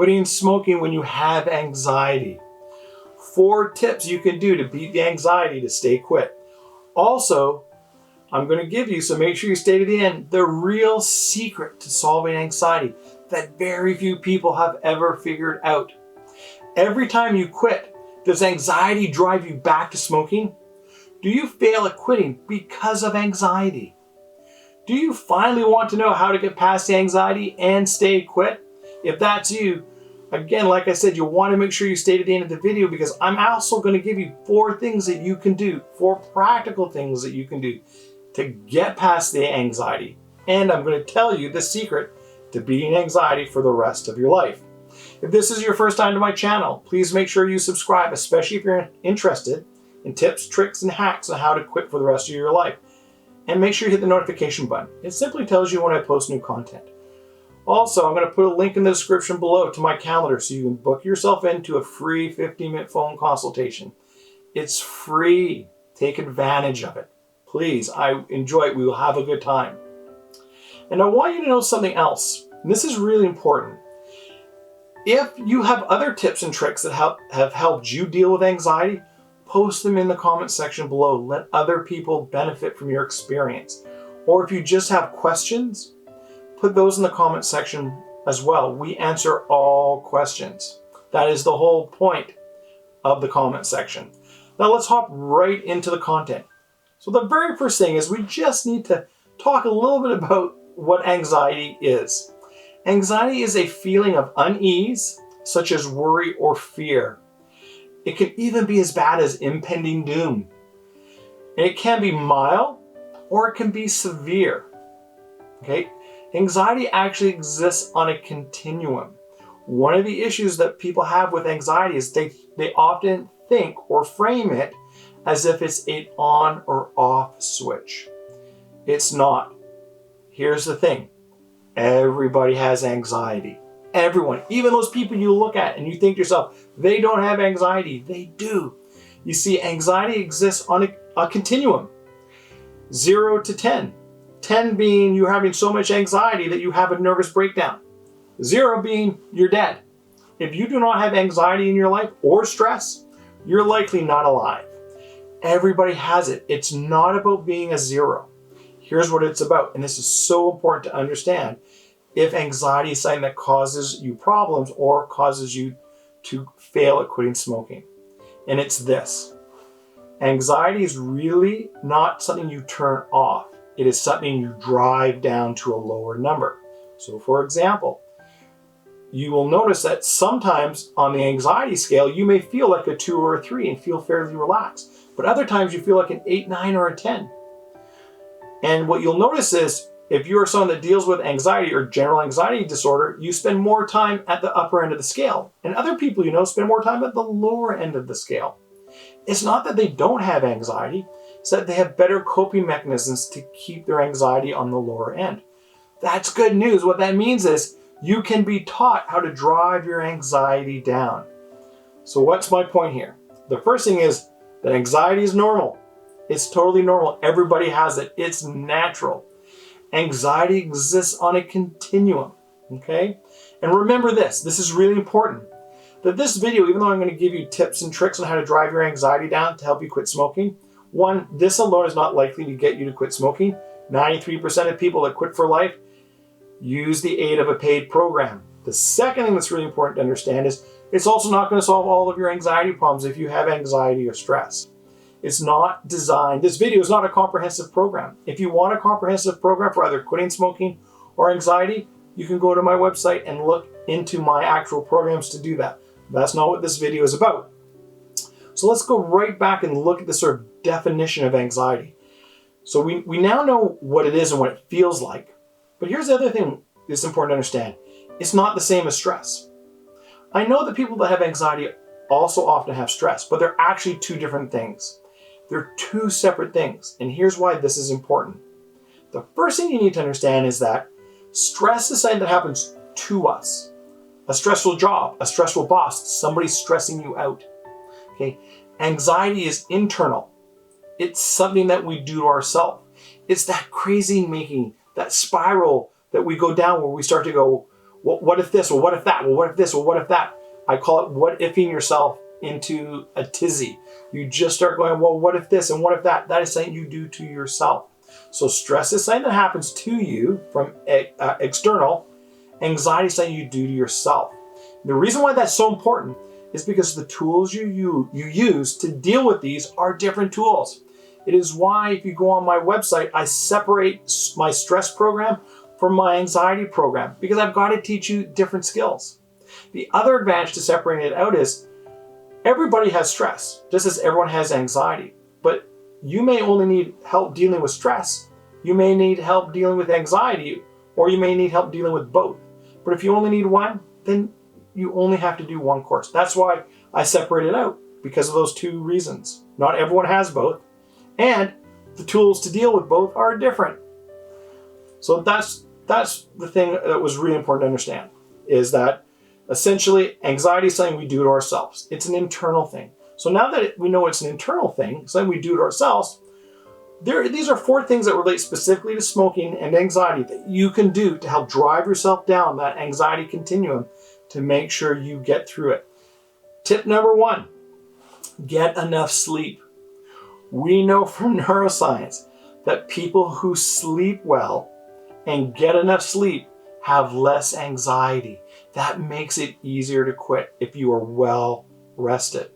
quitting smoking when you have anxiety. 4 tips you can do to beat the anxiety to stay quit. Also, I'm going to give you, so make sure you stay to the end, the real secret to solving anxiety that very few people have ever figured out. Every time you quit, does anxiety drive you back to smoking? Do you fail at quitting because of anxiety? Do you finally want to know how to get past the anxiety and stay quit? If that's you, again, like I said, you'll want to make sure you stay to the end of the video, because I'm also going to give you 4 things that you can do, 4 practical things that you can do to get past the anxiety. And I'm going to tell you the secret to beating anxiety for the rest of your life. If this is your first time to my channel, please make sure you subscribe, especially if you're interested in tips, tricks, and hacks on how to quit for the rest of your life. And make sure you hit the notification button. It simply tells you when I post new content. Also, I'm going to put a link in the description below to my calendar so you can book yourself into a free 15-minute phone consultation. It's free. Take advantage of it. Please, I enjoy it. We will have a good time. And I want you to know something else. And this is really important. If you have other tips and tricks that have helped you deal with anxiety, post them in the comment section below. Let other people benefit from your experience. Or if you just have questions, put those in the comment section as well. We answer all questions. That is the whole point of the comment section. Now let's hop right into the content. So the very first thing is we just need to talk a little bit about what anxiety is. Anxiety is a feeling of unease, such as worry or fear. It can even be as bad as impending doom. And it can be mild or it can be severe. Okay? Anxiety actually exists on a continuum. One of the issues that people have with anxiety is they often think or frame it as if it's an on or off switch. It's not. Here's the thing. Everybody has anxiety. Everyone, even those people you look at and you think to yourself, they don't have anxiety. They do. You see, anxiety exists on a continuum. 0 to 10. 10 being you're having so much anxiety that you have a nervous breakdown. 0 being you're dead. If you do not have anxiety in your life or stress, you're likely not alive. Everybody has it. It's not about being a 0. Here's what it's about, and this is so important to understand. If anxiety is something that causes you problems or causes you to fail at quitting smoking, and it's this. Anxiety is really not something you turn off. It is something you drive down to a lower number. So for example, you will notice that sometimes on the anxiety scale, you may feel like a 2 or a 3 and feel fairly relaxed. But other times you feel like an 8, 9, or a 10. And what you'll notice is if you're someone that deals with anxiety or general anxiety disorder, you spend more time at the upper end of the scale. And other people you know spend more time at the lower end of the scale. It's not that they don't have anxiety, it's that they have better coping mechanisms to keep their anxiety on the lower end. That's good news. What that means is you can be taught how to drive your anxiety down. So what's my point here? The first thing is that anxiety is normal. It's totally normal. Everybody has it. It's natural. Anxiety exists on a continuum, okay? And remember this is really important, that this video, even though I'm going to give you tips and tricks on how to drive your anxiety down to help you quit smoking, one, this alone is not likely to get you to quit smoking. 93% of people that quit for life use the aid of a paid program. The second thing that's really important to understand is it's also not going to solve all of your anxiety problems if you have anxiety or stress. It's not designed, this video is not a comprehensive program. If you want a comprehensive program for either quitting smoking or anxiety, you can go to my website and look into my actual programs to do that. That's not what this video is about. So let's go right back and look at the sort of definition of anxiety. So we now know what it is and what it feels like. But here's the other thing that's important to understand. It's not the same as stress. I know that people that have anxiety also often have stress, but they're actually 2 different things. They're 2 separate things, and here's why this is important. The first thing you need to understand is that stress is something that happens to us. A stressful job, a stressful boss, somebody stressing you out. Okay? Anxiety is internal. It's something that we do to ourselves. It's that crazy making, that spiral that we go down where we start to go, what if this? Well, what if that? Well, what if this? Well, what if that? I call it what ifing yourself into a tizzy. You just start going, well, what if this and what if that? That is something you do to yourself. So stress is something that happens to you from external. Anxiety is something you do to yourself. The reason why that's so important is because the tools you use to deal with these are different tools. It is why if you go on my website, I separate my stress program from my anxiety program, because I've got to teach you different skills. The other advantage to separating it out is everybody has stress, just as everyone has anxiety. But you may only need help dealing with stress. You may need help dealing with anxiety, or you may need help dealing with both. But if you only need one, then you only have to do one course. That's why I separate it out, because of those two reasons. Not everyone has both, and the tools to deal with both are different. So that's the thing that was really important to understand, is that essentially anxiety is something we do to ourselves. It's an internal thing. So now that we know it's an internal thing, something we do to ourselves, these are 4 things that relate specifically to smoking and anxiety that you can do to help drive yourself down that anxiety continuum to make sure you get through it. Tip number 1, get enough sleep. We know from neuroscience that people who sleep well and get enough sleep have less anxiety. That makes it easier to quit if you are well rested.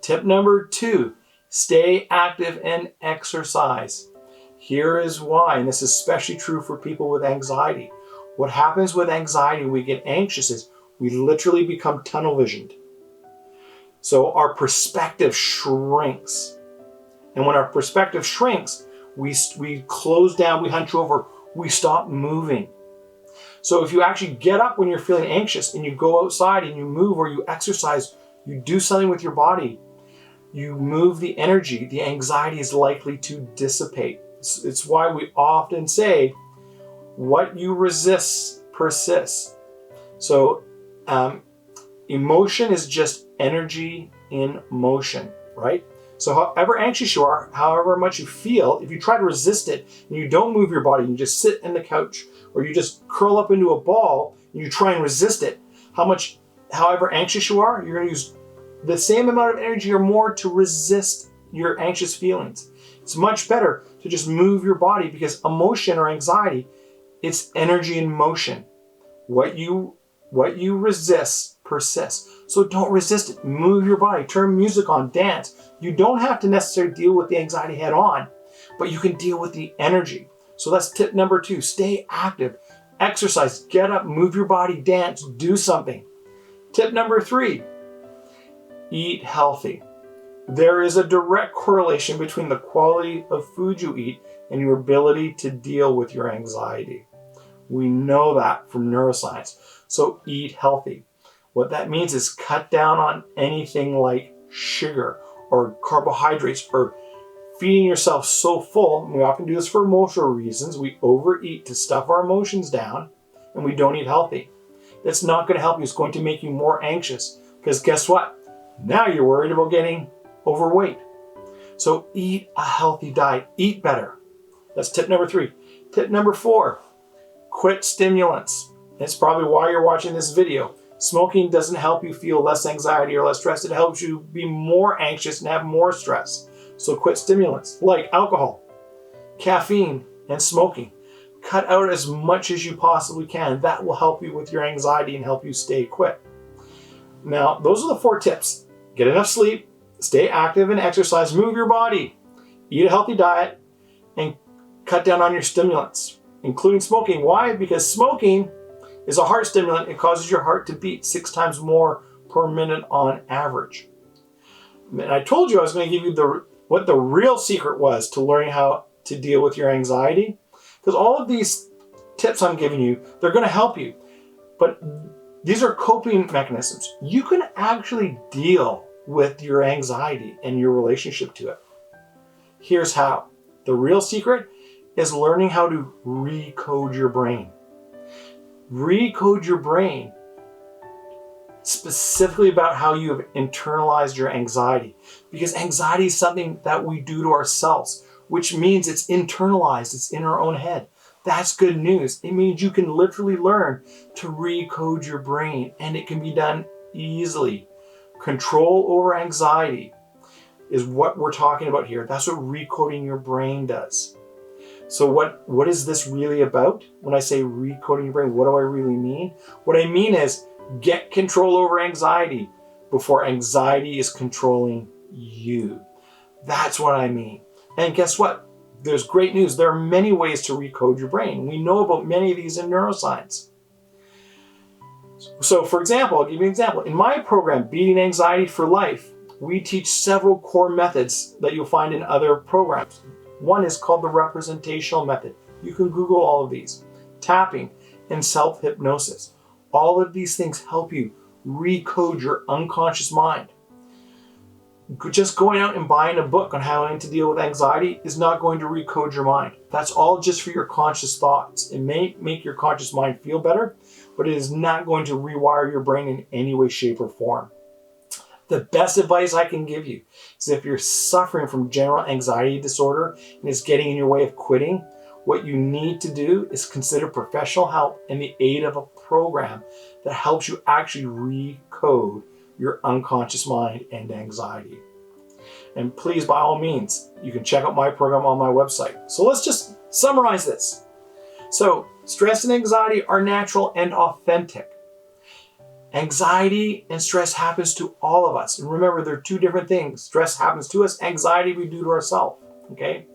Tip number 2, stay active and exercise. Here is why, and this is especially true for people with anxiety. What happens with anxiety when we get anxious is we literally become tunnel visioned. So our perspective shrinks. And when our perspective shrinks, we close down, we hunch over, we stop moving. So if you actually get up when you're feeling anxious and you go outside and you move or you exercise, you do something with your body, you move the energy, the anxiety is likely to dissipate. It's why we often say, what you resist persists. So emotion is just energy in motion, right? So however anxious you are, however much you feel, if you try to resist it and you don't move your body, you just sit in the couch or you just curl up into a ball and you try and resist it, however anxious you are, you're going to use the same amount of energy or more to resist your anxious feelings. It's much better to just move your body, because emotion or anxiety, it's energy in motion. What you resist persists. So don't resist it. Move your body, turn music on, dance. You don't have to necessarily deal with the anxiety head on, but you can deal with the energy. So that's tip number 2, stay active, exercise, get up, move your body, dance, do something. Tip number 3, eat healthy. There is a direct correlation between the quality of food you eat and your ability to deal with your anxiety. We know that from neuroscience. So eat healthy. What that means is cut down on anything like sugar or carbohydrates or feeding yourself so full. We often do this for emotional reasons. We overeat to stuff our emotions down and we don't eat healthy. That's not going to help you. It's going to make you more anxious, because guess what? Now you're worried about getting overweight. So eat a healthy diet. Eat better. That's tip number 3. Tip number 4, quit stimulants. That's probably why you're watching this video. Smoking doesn't help you feel less anxiety or less stress. It helps you be more anxious and have more stress. So quit stimulants like alcohol, caffeine, and smoking. Cut out as much as you possibly can. That will help you with your anxiety and help you stay quit. Now, those are the 4 tips. Get enough sleep, stay active and exercise, move your body, eat a healthy diet, and cut down on your stimulants, including smoking. Why? Because smoking is a heart stimulant. It causes your heart to beat 6 times more per minute on average. And I told you I was going to give you what the real secret was to learning how to deal with your anxiety. Because all of these tips I'm giving you, they're going to help you. But these are coping mechanisms. You can actually deal with your anxiety and your relationship to it. Here's how. The real secret is learning how to recode your brain. Recode your brain specifically about how you have internalized your anxiety. Because anxiety is something that we do to ourselves, which means it's internalized, it's in our own head. That's good news. It means you can literally learn to recode your brain, and it can be done easily. Control over anxiety is what we're talking about here. That's what recoding your brain does. So what is this really about? When I say recoding your brain, what do I really mean? What I mean is get control over anxiety before anxiety is controlling you. That's what I mean. And guess what? There's great news. There are many ways to recode your brain. We know about many of these in neuroscience. So for example, I'll give you an example. In my program, Beating Anxiety for Life, we teach several core methods that you'll find in other programs. One is called the representational method. You can Google all of these. Tapping and self-hypnosis. All of these things help you recode your unconscious mind. Just going out and buying a book on how to deal with anxiety is not going to recode your mind. That's all just for your conscious thoughts. It may make your conscious mind feel better, but it is not going to rewire your brain in any way, shape, or form. The best advice I can give you is if you're suffering from general anxiety disorder and it's getting in your way of quitting, what you need to do is consider professional help and the aid of a program that helps you actually recode your unconscious mind and anxiety. And please, by all means, you can check out my program on my website. So let's just summarize this. So stress and anxiety are natural and authentic. Anxiety and stress happens to all of us. And remember, they're two different things. Stress happens to us, anxiety we do to ourselves, okay?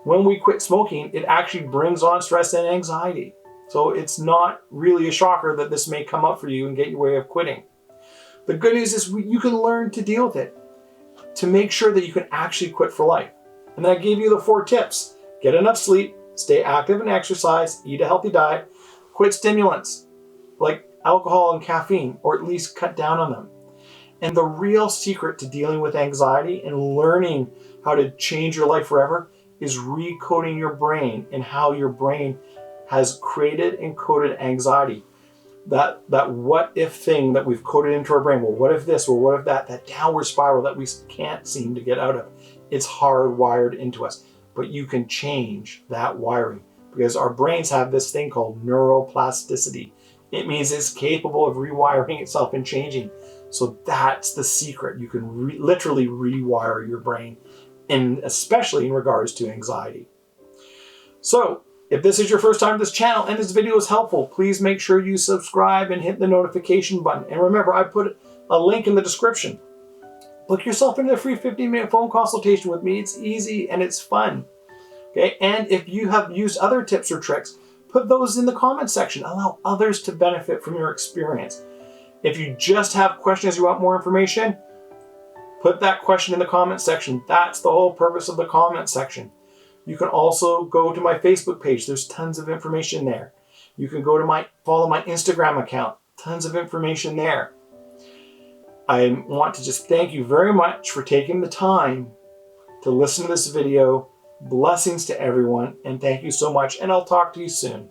When we quit smoking, it actually brings on stress and anxiety. So it's not really a shocker that this may come up for you and get your way of quitting. The good news is you can learn to deal with it to make sure that you can actually quit for life. And then I gave you the 4 tips. Get enough sleep, stay active and exercise, eat a healthy diet, quit stimulants like alcohol and caffeine, or at least cut down on them. And the real secret to dealing with anxiety and learning how to change your life forever is recoding your brain and how your brain has created and coded anxiety. That what if thing that we've coded into our brain, well, what if this, well, what if that downward spiral that we can't seem to get out of. It's hardwired into us, but you can change that wiring because our brains have this thing called neuroplasticity. It means it's capable of rewiring itself and changing. So that's the secret. You can literally rewire your brain, and especially in regards to anxiety. So if this is your first time to this channel and this video is helpful, please make sure you subscribe and hit the notification button. And remember, I put a link in the description. Book yourself into a free 15-minute phone consultation with me. It's easy and it's fun. Okay, and if you have used other tips or tricks, put those in the comment section. Allow others to benefit from your experience. If you just have questions, you want more information, put that question in the comment section. That's the whole purpose of the comment section. You can also go to my Facebook page. There's tons of information there. You can go to follow my Instagram account. Tons of information there. I want to just thank you very much for taking the time to listen to this video. Blessings to everyone, and thank you so much, and I'll talk to you soon.